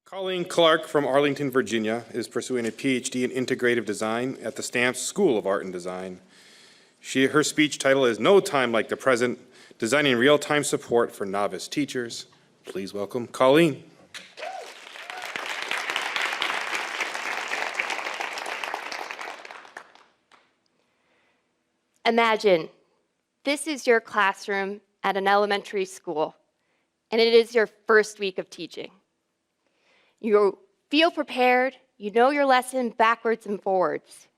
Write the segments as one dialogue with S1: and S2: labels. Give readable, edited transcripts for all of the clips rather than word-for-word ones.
S1: Colleen Clark from Arlington, Virginia, is pursuing a PhD in integrative design at the Stamps School of Art and Design. Her speech title is No Time Like the Present, Designing Real-Time Support for Novice Teachers. Please welcome Colleen.
S2: Imagine this is your classroom at an elementary school, and it is your first week of teaching. You feel prepared, you know your lesson backwards and forwards,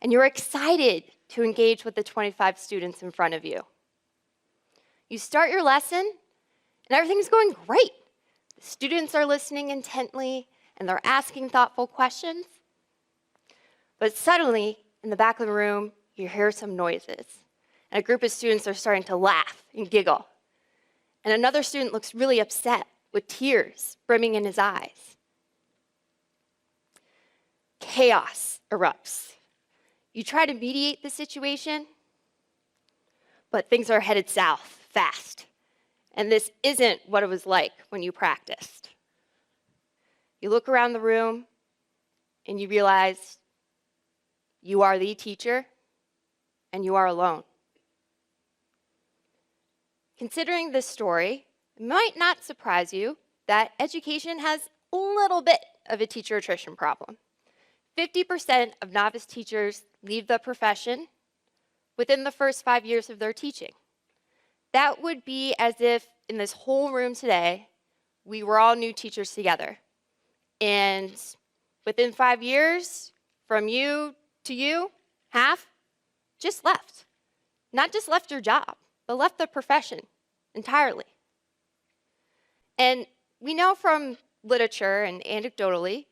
S2: and you're excited to engage with the 25 students in front of you. You start your lesson, and everything's going great. The students are listening intently, and they're asking thoughtful questions. But suddenly, in the back of the room, you hear some noises, and a group of students are starting to laugh and giggle. And another student looks really upset, with tears brimming in his eyes. Chaos erupts. You try to mediate the situation, but things are headed south fast. And this isn't what it was like when you practiced. You look around the room, and you realize you are the teacher, and you are alone. Considering this story, it might not surprise you that education has a little bit of a teacher attrition problem. 50% of novice teachers leave the profession within the first 5 years of their teaching. That would be as if in this whole room today, we were all new teachers together. And within 5 years, from you to you, half just left. Not just left your job, but left the profession entirely. And we know from literature and anecdotally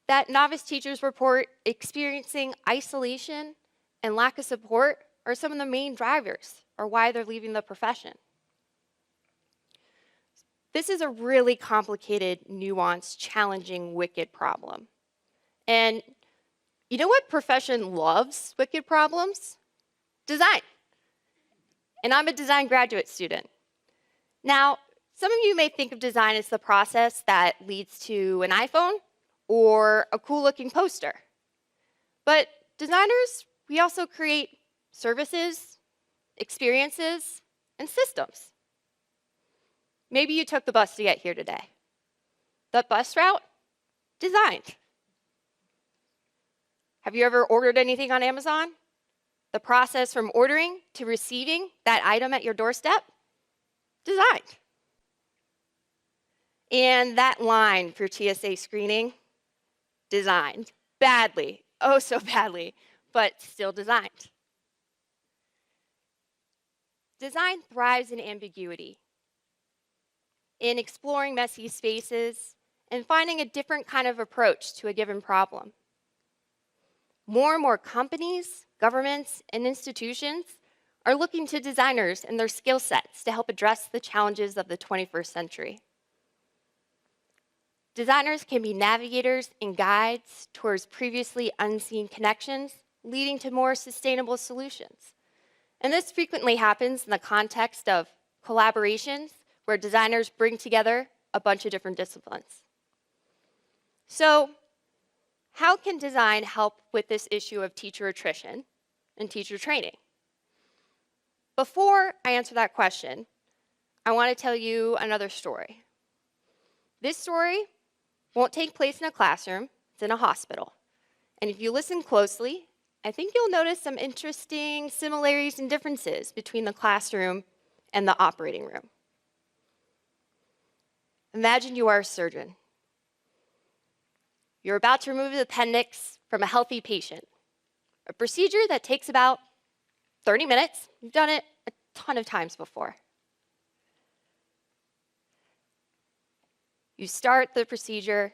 S2: that novice teachers report experiencing isolation and lack of support are some of the main drivers or why they're leaving the profession. This is a really complicated, nuanced, challenging, wicked problem. And you know what profession loves wicked problems? Design. And I'm a design graduate student. Now, some of you may think of design as the process that leads to an iPhone or a cool-looking poster. But designers, we also create services, experiences, and systems. Maybe you took the bus to get here today. That bus route? Designed. Have you ever ordered anything on Amazon? The process from ordering to receiving that item at your doorstep? Designed. And that line for TSA screening? Designed. Badly. Oh, so badly, but still designed. Design thrives in ambiguity, in exploring messy spaces, and finding a different kind of approach to a given problem. More and more companies, governments, and institutions are looking to designers and their skill sets to help address the challenges of the 21st century. Designers can be navigators and guides towards previously unseen connections, leading to more sustainable solutions. And this frequently happens in the context of collaborations, where designers bring together a bunch of different disciplines. So, how can design help with this issue of teacher attrition and teacher training? Before I answer that question, I want to tell you another story. This story won't take place in a classroom, it's in a hospital. And if you listen closely, I think you'll notice some interesting similarities and differences between the classroom and the operating room. Imagine you are a surgeon. You're about to remove the appendix from a healthy patient, a procedure that takes about 30 minutes. You've done it a ton of times before. You start the procedure,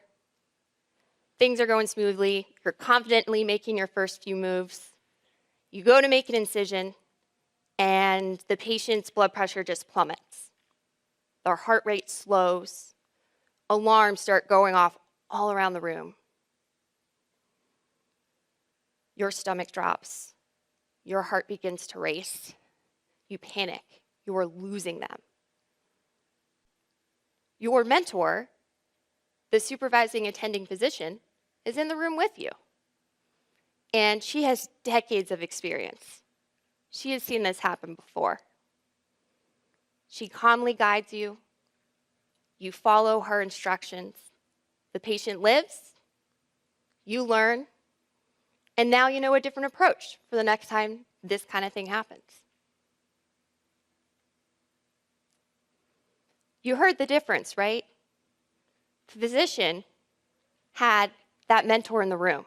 S2: things are going smoothly, you're confidently making your first few moves. You go to make an incision, and the patient's blood pressure just plummets. Their heart rate slows. Alarms start going off all around the room. Your stomach drops. Your heart begins to race. You panic. You are losing them. Your mentor the supervising attending physician, is in the room with you. And she has decades of experience. She has seen this happen before. She calmly guides you. You follow her instructions. The patient lives. You learn. And now you know a different approach for the next time this kind of thing happens. You heard the difference, right? The physician had that mentor in the room.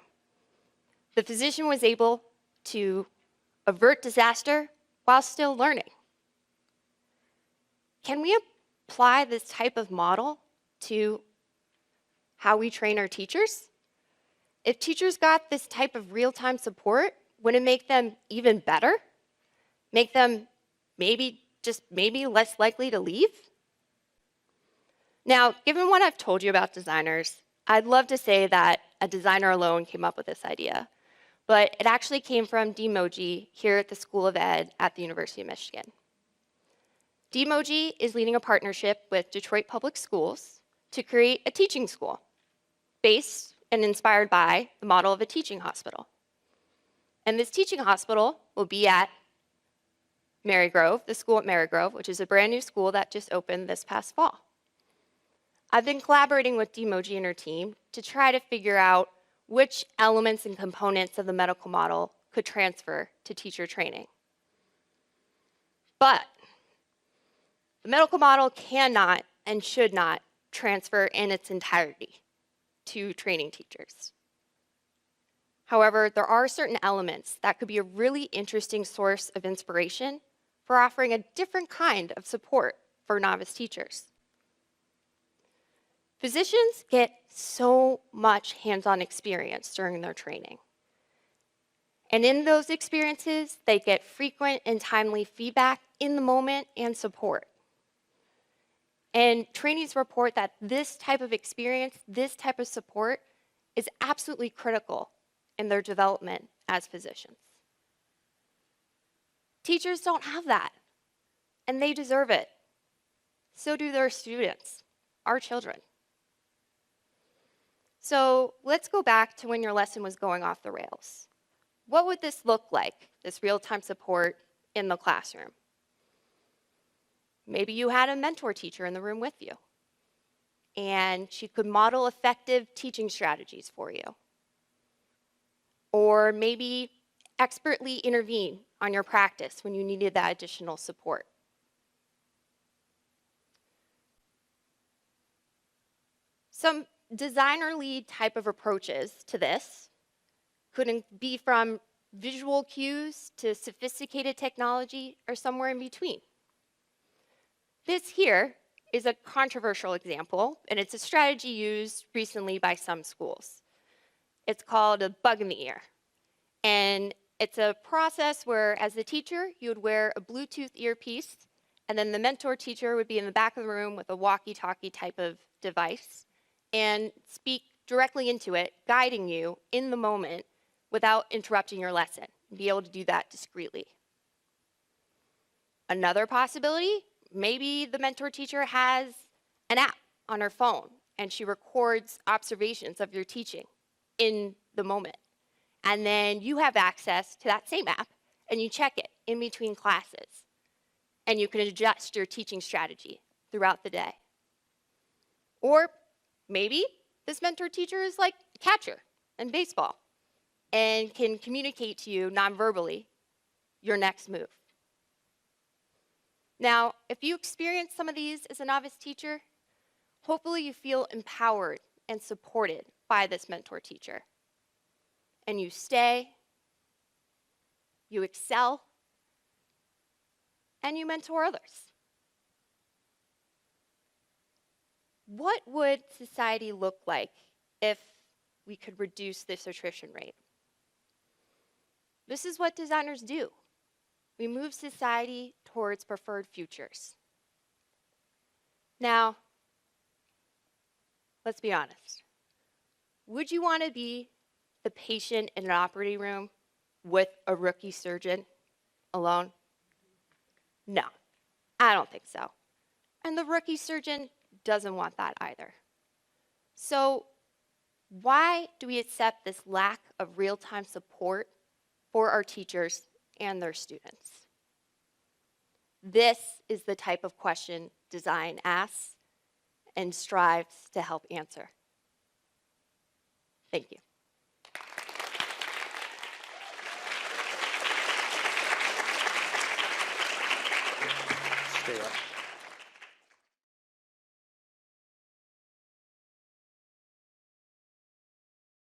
S2: The physician was able to avert disaster while still learning. Can we apply this type of model to how we train our teachers? If teachers got this type of real-time support, would it make them even better? Make them maybe less likely to leave? Now, given what I've told you about designers, I'd love to say that a designer alone came up with this idea, but it actually came from Demoji here at the School of Ed at the University of Michigan. Demoji is leading a partnership with Detroit Public Schools to create a teaching school based and inspired by the model of a teaching hospital. And this teaching hospital will be at Marygrove, the school at Marygrove, which is a brand new school that just opened this past fall. I've been collaborating with Demoji and her team to try to figure out which elements and components of the medical model could transfer to teacher training. But the medical model cannot and should not transfer in its entirety to training teachers. However, there are certain elements that could be a really interesting source of inspiration for offering a different kind of support for novice teachers. Physicians get so much hands-on experience during their training. And in those experiences, they get frequent and timely feedback in the moment and support. And trainees report that this type of experience, this type of support, is absolutely critical in their development as physicians. Teachers don't have that, and they deserve it. So do their students, our children. So let's go back to when your lesson was going off the rails. What would this look like, this real-time support in the classroom? Maybe you had a mentor teacher in the room with you, and she could model effective teaching strategies for you. Or maybe expertly intervene on your practice when you needed that additional support. Some designer lead type of approaches to this could be from visual cues to sophisticated technology or somewhere in between. This here is a controversial example, and it's a strategy used recently by some schools. It's called a bug in the ear. And it's a process where, as the teacher, you would wear a Bluetooth earpiece, and then the mentor teacher would be in the back of the room with a walkie-talkie type of device and speak directly into it, guiding you in the moment without interrupting your lesson. Be able to do that discreetly. Another possibility, maybe the mentor teacher has an app on her phone and she records observations of your teaching in the moment. And then you have access to that same app and you check it in between classes. And you can adjust your teaching strategy throughout the day. Or maybe this mentor teacher is like a catcher in baseball and can communicate to you non-verbally your next move. Now, if you experience some of these as a novice teacher, hopefully you feel empowered and supported by this mentor teacher. And you stay, you excel, and you mentor others. What would society look like if we could reduce this attrition rate? This is what designers do. We move society towards preferred futures. Now, let's be honest. Would you want to be the patient in an operating room with a rookie surgeon alone? No, I don't think so. And the rookie surgeon doesn't want that either. So why do we accept this lack of real-time support for our teachers and their students? This is the type of question design asks and strives to help answer. Thank you.
S3: Stay up.